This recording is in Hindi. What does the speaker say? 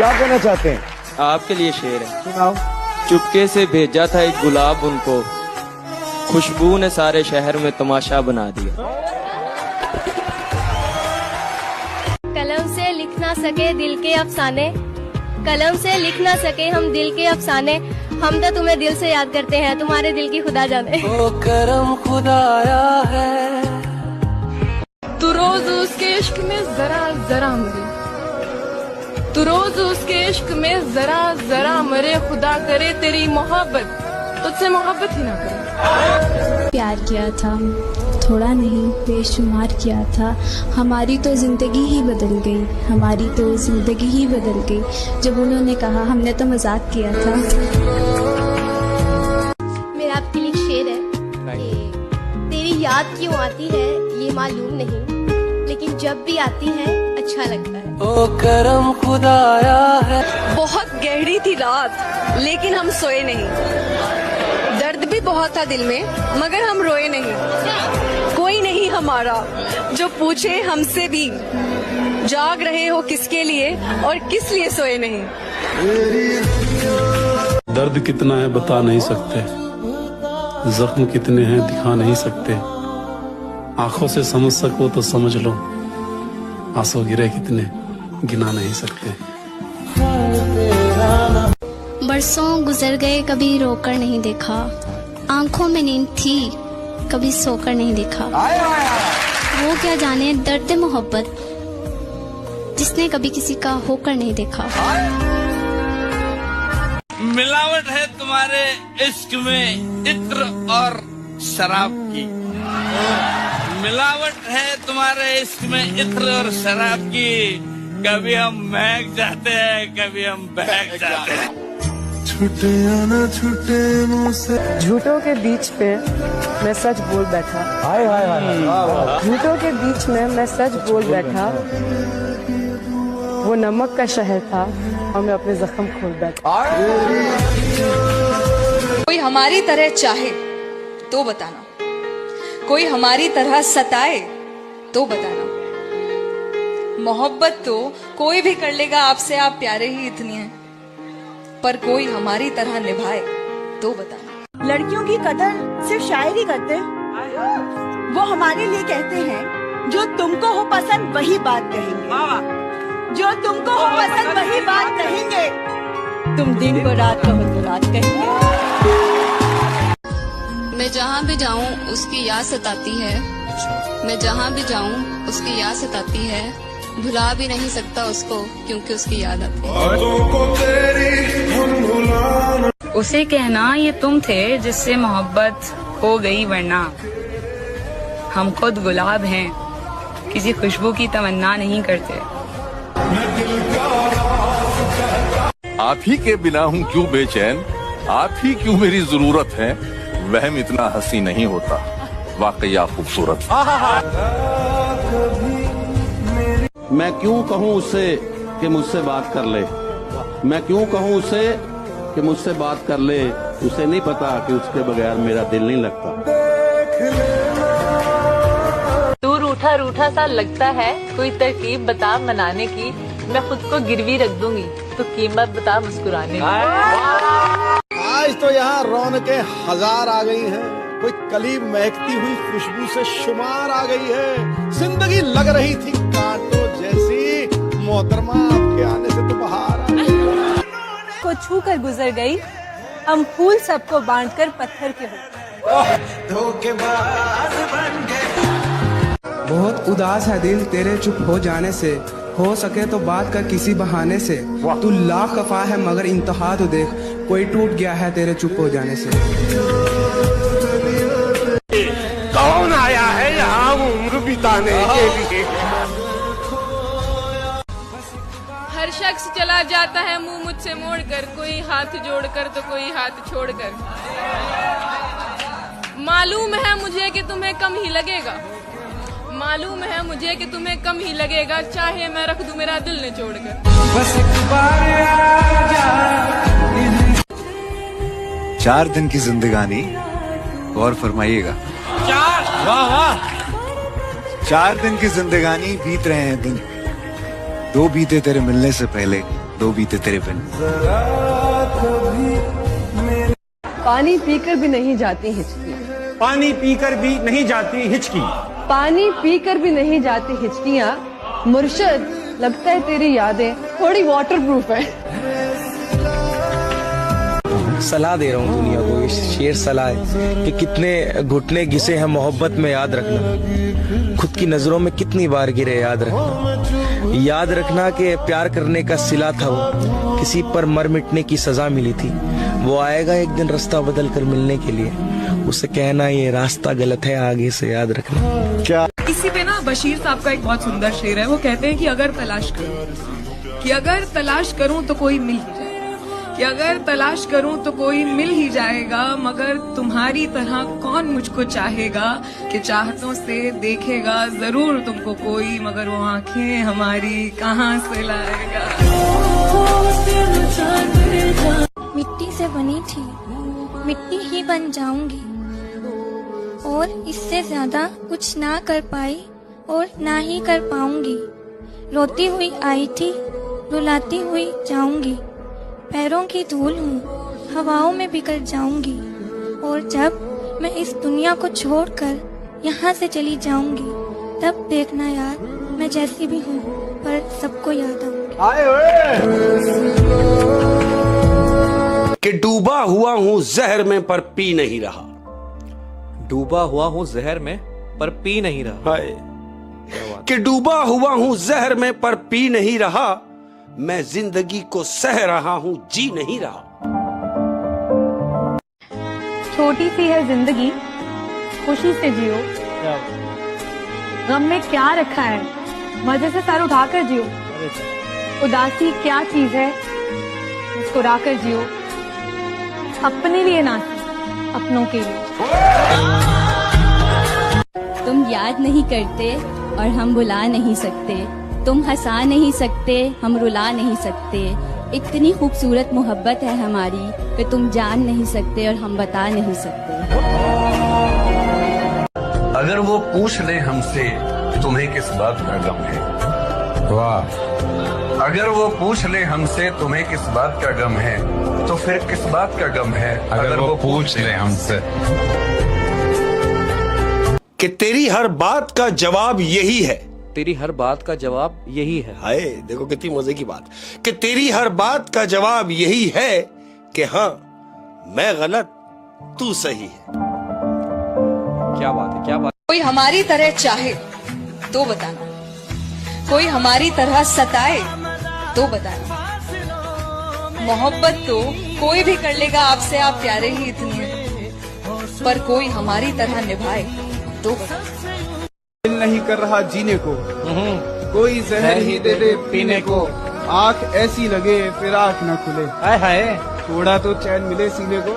क्या कहना चाहते हैं? आपके लिए शेर है, सुनाओ। चुपके से भेजा था एक गुलाब उनको, खुशबू ने सारे शहर में तमाशा बना दिया। कलम से लिख ना सके दिल के अफसाने, कलम से लिख ना सके हम दिल के अफसाने, हम तो तुम्हें दिल से याद करते हैं, तुम्हारे दिल की खुदा जाने। ओ करम खुदाया है, तू रोज उसके इश्क में जरा जरा मरे, तू रोज उसके इश्क में जरा जरा मरे, खुदा करे तेरी मोहब्बत तुझसे मोहब्बत ही ना करे। प्यार किया था, थोड़ा नहीं बेशुमार किया था, हमारी तो जिंदगी ही बदल गई, हमारी तो जिंदगी ही बदल गई, जब उन्होंने कहा हमने तो मजाक किया था। मेरा आपके लिए शेर है कि तेरी याद क्यों आती है ये मालूम नहीं, लेकिन जब भी आती है अच्छा लगता है। ओ करम खुदाया है। बहुत गहरी थी रात लेकिन हम सोए नहीं, दर्द भी बहुत था दिल में मगर हम रोए नहीं, कोई नहीं हमारा जो पूछे हमसे भी, जाग रहे हो किसके लिए और किस लिए सोए नहीं। दर्द कितना है बता नहीं सकते, जख्म कितने हैं दिखा नहीं सकते, आंखों से समझ सको तो समझ लो, आंसू गिरे कितने गिना नहीं सकते। बरसों गुजर गए कभी रोकर नहीं देखा, आंखों में नींद थी कभी सोकर नहीं देखा, वो क्या जाने दर्द मोहब्बत जिसने कभी किसी का होकर नहीं देखा। मिलावट है तुम्हारे इश्क में इत्र और शराब की, मिलावट है तुम्हारे इश्क में इत्र और शराब की, कभी हम महक जाते हैं कभी हम बहक जाते हैं। छूटे या ना छूटे मुँह से, झूठों के बीच पे मैं सच बोल बैठा, हाय हाय हाय, झूठों के बीच में मैं सच बोल बैठा, वो नमक का शहर था और मैं अपने जख्म खोल बैठा। कोई हमारी तरह चाहे तो बताना, कोई हमारी तरह सताए तो बताना, मोहब्बत तो कोई भी कर लेगा आपसे, आप प्यारे ही इतनी हैं, पर कोई हमारी तरह निभाए तो बताना। लड़कियों की कदर सिर्फ शायर ही करते, वो हमारे लिए कहते हैं जो तुमको हो पसंद वही बात कहेंगे, जो तुमको हो पसंद वही बात कहेंगे, तुम दिन को रात कहो तो रात कहेंगे। मैं जहाँ भी जाऊँ उसकी याद सताती है, मैं जहाँ भी जाऊँ उसकी याद सताती है, भुला भी नहीं सकता उसको क्योंकि उसकी याद आती है। उसे कहना ये तुम थे जिससे मोहब्बत हो गई, वरना हम खुद गुलाब हैं, किसी खुशबू की तमन्ना नहीं करते। आप ही के बिना हूँ क्यों बेचैन, आप ही क्यों मेरी जरूरत है, वहम इतना हंसी नहीं होता, वाकई आप खूबसूरत। मैं क्यों कहूँ उससे कि मुझसे बात कर ले, मैं क्यों कहूँ उससे कि मुझसे बात कर ले, उसे नहीं पता कि उसके बगैर मेरा दिल नहीं लगता। तू रूठा रूठा सा लगता है, कोई तरकीब बता मनाने की, मैं खुद को गिरवी रख दूंगी तो कीमत बता मुस्कुराने की। आज तो यहाँ रौनकें हजार आ गई हैं, कोई कली महकती हुई खुशबू से शुमार आ गई है, जिंदगी लग रही थी कांटों जैसी, मोहतरमा आपके आने से तो बाहर आ गई। को छू कर गुजर गई, हम फूल सबको बांटकर पत्थर के हो। धोखेबाज बन गए। बहुत उदास है दिल तेरे चुप हो जाने से, हो सके तो बात कर किसी बहाने से, तू लाख खफा है मगर इंतहा तो देख, कोई टूट गया है तेरे चुप हो जाने से। कौन आया है यहाँ उम्र बिताने के लिए? हर शख्स चला जाता है मुंह मुझसे मोड़कर, कोई हाथ जोड़कर तो कोई हाथ छोड़कर। मालूम है मुझे कि तुम्हें कम ही लगेगा, मालूम है मुझे कि तुम्हें कम ही लगेगा, चाहे मैं रख दूं मेरा दिल ने छोड़कर। बस एक बार चार दिन की जिंदगानी, गौर फरमाइएगा, वाह वाह, 4 दिन की जिंदगानी बीत रहे हैं दिन, 2 बीते तेरे मिलने से पहले, दो बीते तेरे बिन। पानी पीकर भी नहीं जाती हिचकी, पानी पीकर भी नहीं जाती हिचकी, पानी पीकर भी नहीं जाती हिचकियाँ। मुर्शद लगता है तेरी यादें थोड़ी वाटर प्रूफ है। सलाह दे रहा हूँ दुनिया को, इस शेर सलाह है कि कितने घुटने घिसे हैं मोहब्बत में, याद रखना। खुद की नजरों में कितनी बार गिरे, याद रखना। याद रखना कि प्यार करने का सिला था वो, किसी पर मर मिटने की सजा मिली थी। वो आएगा एक दिन रास्ता बदल कर मिलने के लिए, उसे कहना ये रास्ता गलत है, आगे से याद रखना। क्या इसी पे ना बशीर साहब का एक बहुत सुंदर शेर है। वो कहते हैं कि अगर तलाश करूं तो कोई मिल ही जाएगा, कि अगर तलाश करूं तो कोई मिल ही जाएगा, मगर तुम्हारी तरह कौन मुझको चाहेगा, कि चाहतों से देखेगा जरूर तुमको कोई, मगर वो आंखें हमारी कहाँ से लाएगा। मिट्टी से बनी थी, मिट्टी ही बन जाऊंगी, और इससे ज्यादा कुछ ना कर पाई और ना ही कर पाऊंगी। रोती हुई आई थी, रुलाती हुई जाऊंगी, पैरों की धूल हूँ, हवाओं में बिखर जाऊंगी, और जब मैं इस दुनिया को छोड़कर यहाँ से चली जाऊंगी, तब देखना यार मैं जैसी भी हूँ पर सबको याद आऊंगी। कि डूबा हुआ हूँ जहर में पर पी नहीं रहा, डूबा हुआ हूँ जहर में पर पी नहीं रहा। कि डूबा हुआ हूँ जहर में पर पी नहीं रहा, मैं जिंदगी को सह रहा हूँ जी नहीं रहा। छोटी सी है जिंदगी, खुशी से जियो, गम में क्या रखा है, मजे से सर उठाकर जियो। उदासी क्या चीज है, मुस्कुरा कर जियो, अपने लिए ना अपनों के लिए। तुम याद नहीं करते और हम बुला नहीं सकते, तुम हंसा नहीं सकते हम रुला नहीं सकते, इतनी खूबसूरत मोहब्बत है हमारी कि तुम जान नहीं सकते और हम बता नहीं सकते। अगर वो पूछ ले हमसे तुम्हें किस बात का गम है, वाह, अगर वो पूछ ले हमसे तुम्हें किस बात का गम है, तो फिर किस बात का गम है अगर वो पूछ ले हमसे। कि तेरी हर बात का जवाब यही है, तेरी हर बात का जवाब यही है। हाय देखो कितनी मजे की बात, कि तेरी हर बात का जवाब यही है कि हाँ मैं गलत तू सही है। क्या बात है, क्या बात। कोई हमारी तरह चाहे तो बताना, कोई हमारी तरह सताए तो बताना, मोहब्बत तो कोई भी कर लेगा आपसे, आप प्यारे ही इतने हैं, पर कोई हमारी तरह निभाए तो बताना। दिल नहीं कर रहा जीने को, कोई जहर ही दे दे पीने को, आंख ऐसी लगे फिर आंख न खुले, हाय हाय थोड़ा तो चैन मिले सीने को।